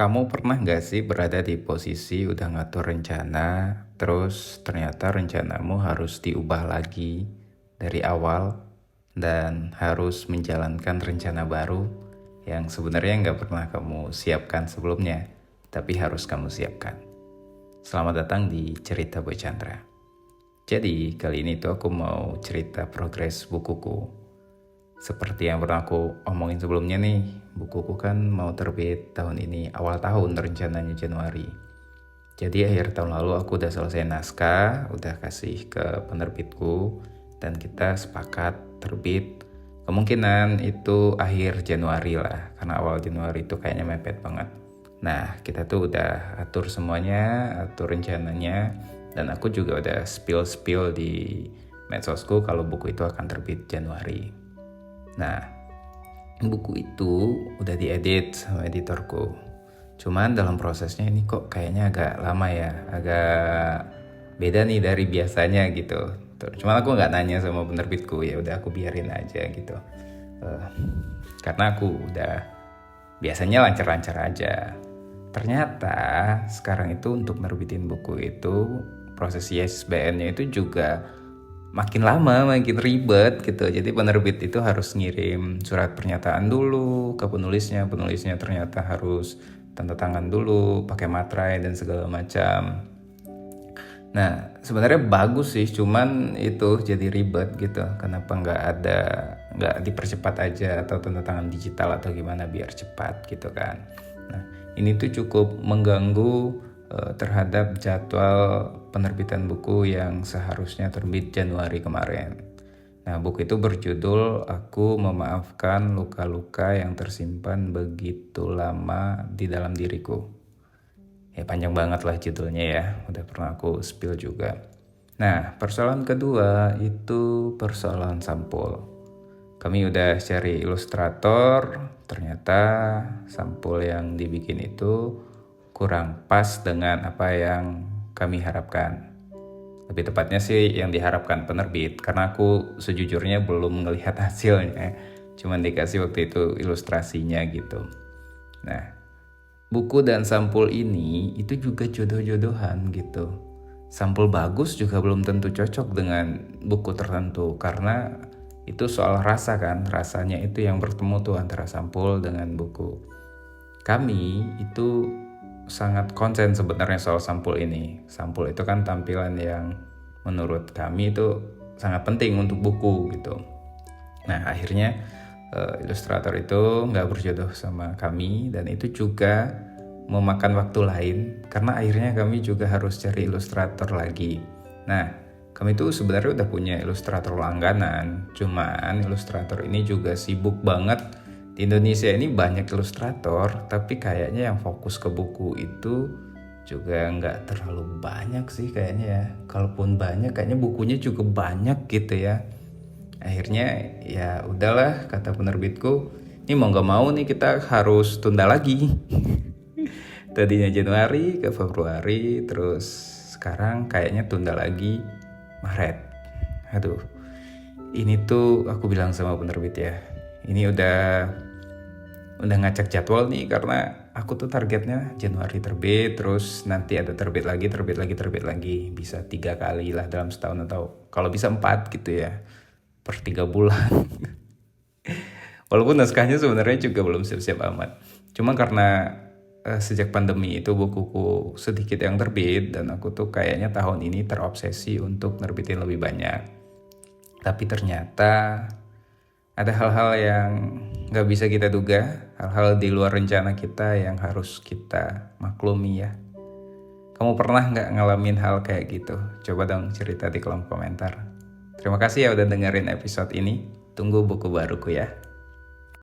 Kamu pernah nggak sih berada di posisi udah ngatur rencana, terus ternyata rencanamu harus diubah lagi dari awal dan harus menjalankan rencana baru yang sebenarnya nggak pernah kamu siapkan sebelumnya, tapi harus kamu siapkan. Selamat datang di Cerita Boy Chandra. Jadi kali ini tuh aku mau cerita progres bukuku. Seperti yang pernah aku omongin sebelumnya nih, bukuku kan mau terbit tahun ini, awal tahun rencananya Januari. Jadi akhir tahun lalu aku udah selesai naskah, udah kasih ke penerbitku, dan kita sepakat terbit. Kemungkinan itu akhir Januari lah, karena awal Januari itu kayaknya mepet banget. Nah, kita tuh udah atur semuanya, atur rencananya, dan aku juga udah spill di medsosku kalau buku itu akan terbit Januari. Nah, buku itu udah diedit sama editorku. Cuman dalam prosesnya ini kok kayaknya agak lama ya, agak beda nih dari biasanya gitu. Cuman aku nggak nanya sama penerbitku, ya udah aku biarin aja gitu. Karena aku udah biasanya lancar-lancar aja. Ternyata sekarang itu untuk nerbitin buku itu proses ISBN-nya itu juga makin lama makin ribet gitu. Jadi penerbit itu harus ngirim surat pernyataan dulu ke penulisnya ternyata harus tanda tangan dulu pakai materai dan segala macam. Nah sebenarnya bagus sih, cuman itu jadi ribet gitu. Kenapa nggak dipercepat aja atau tanda tangan digital atau gimana biar cepat gitu kan. Nah ini tuh cukup mengganggu terhadap jadwal penerbitan buku yang seharusnya terbit Januari kemarin. Nah, buku itu berjudul Aku Memaafkan Luka-Luka yang Tersimpan Begitu Lama di Dalam Diriku. Ya panjang banget lah judulnya ya, udah pernah aku spill juga. Nah, persoalan kedua itu persoalan sampul. Kami udah cari ilustrator, ternyata sampul yang dibikin itu kurang pas dengan apa yang kami harapkan. Lebih tepatnya sih yang diharapkan penerbit, karena aku sejujurnya belum melihat hasilnya. Cuman dikasih waktu itu ilustrasinya gitu. Nah, buku dan sampul ini itu juga jodoh-jodohan gitu. Sampul bagus juga belum tentu cocok dengan buku tertentu, karena itu soal rasa kan, rasanya itu yang bertemu tuh antara sampul dengan buku. Kami itu sangat konsen sebenarnya soal sampul ini. Sampul itu kan tampilan yang menurut kami itu sangat penting untuk buku gitu. Nah akhirnya ilustrator itu nggak berjodoh sama kami, dan itu juga memakan waktu lain karena akhirnya kami juga harus cari ilustrator lagi. Nah kami tuh sebenarnya udah punya ilustrator langganan, cuman ilustrator ini juga sibuk banget. Di Indonesia ini banyak ilustrator, tapi kayaknya yang fokus ke buku itu juga nggak terlalu banyak sih kayaknya ya. Kalaupun banyak, kayaknya bukunya juga banyak gitu ya. Akhirnya ya udahlah kata penerbitku, ini mau nggak mau nih kita harus tunda lagi. Tadinya Januari ke Februari, terus sekarang kayaknya tunda lagi Maret. Aduh, ini tuh aku bilang sama penerbit ya, ini udah ngacak jadwal nih, karena aku tuh targetnya Januari terbit, terus nanti ada terbit lagi, bisa 3 kali lah dalam setahun, atau kalau bisa 4 gitu ya, per 3 bulan. Walaupun naskahnya sebenarnya juga belum siap-siap amat, cuma karena sejak pandemi itu bukuku sedikit yang terbit, dan aku tuh kayaknya tahun ini terobsesi untuk nerbitin lebih banyak. Tapi ternyata ada hal-hal yang gak bisa kita duga, hal-hal di luar rencana kita yang harus kita maklumi ya. Kamu pernah gak ngalamin hal kayak gitu? Coba dong cerita di kolom komentar. Terima kasih ya udah dengerin episode ini. Tunggu buku baruku ya.